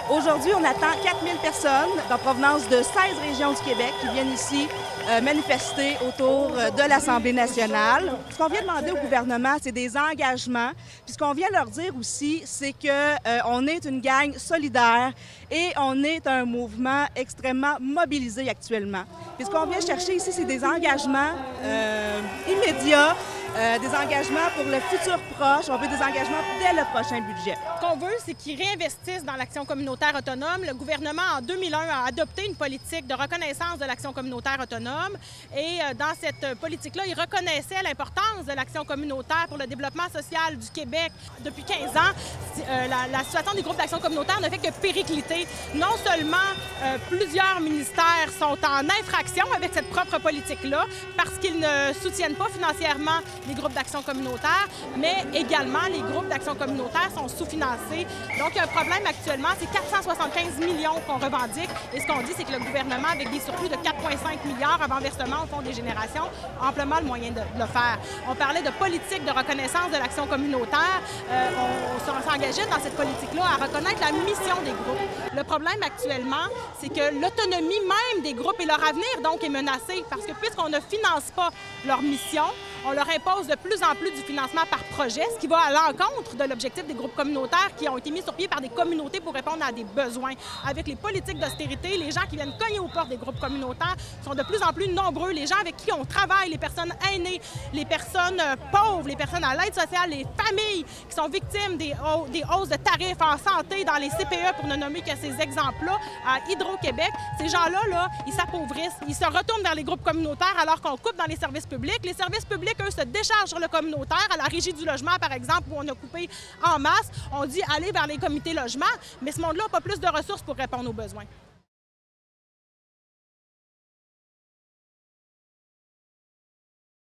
Aujourd'hui, on attend 4000 personnes en provenance de 16 régions du Québec qui viennent ici manifester autour de l'Assemblée nationale. Ce qu'on vient demander au gouvernement, c'est des engagements. Puis ce qu'on vient leur dire aussi, c'est qu'on est une gang solidaire et on est un mouvement extrêmement mobilisé actuellement. Puis ce qu'on vient chercher ici, c'est des engagements immédiats, des engagements pour le futur proche. On veut des engagements dès le prochain budget. Ce qu'on veut, c'est qu'ils réinvestissent dans l'action communautaire autonome. Le gouvernement, en 2001, a adopté une politique de reconnaissance de l'action communautaire autonome. Et dans cette politique-là, il reconnaissait l'importance de l'action communautaire pour le développement social du Québec. Depuis 15 ans, la situation des groupes d'action communautaire ne fait que péricliter. Non seulement plusieurs ministères sont en infraction avec cette propre politique-là parce qu'ils ne soutiennent pas financièrement les groupes d'action communautaire, mais également les groupes d'action communautaire sont sous-financés. Donc, il y a un problème actuellement, c'est 475 millions qu'on revendique. Et ce qu'on dit, c'est que le gouvernement, avec des surplus de 4,5 milliards avant versement au Fonds des générations, a amplement le moyen de le faire. On parlait de politique de reconnaissance de l'action communautaire. On s'engageait dans cette politique-là à reconnaître la mission des groupes. Le problème actuellement, c'est que l'autonomie même des groupes et leur avenir, donc, est menacée parce que puisqu'on ne finance pas leur mission, on leur impose de plus en plus du financement par projet, ce qui va à l'encontre de l'objectif des groupes communautaires qui ont été mis sur pied par des communautés pour répondre à des besoins. Avec les politiques d'austérité, les gens qui viennent cogner aux portes des groupes communautaires sont de plus en plus nombreux. Les gens avec qui on travaille, les personnes aînées, les personnes pauvres, les personnes à l'aide sociale, les familles qui sont victimes des hausses de tarifs en santé dans les CPE, pour ne nommer que ces exemples-là, à Hydro-Québec, ces gens-là, ils s'appauvrissent. Ils se retournent vers les groupes communautaires alors qu'on coupe dans les services publics. Les services publics, eux, se déchargent sur le communautaire. À la Régie du logement, par exemple, où on a coupé en masse, on dit aller vers les comités logements, mais ce monde-là n'a pas plus de ressources pour répondre aux besoins.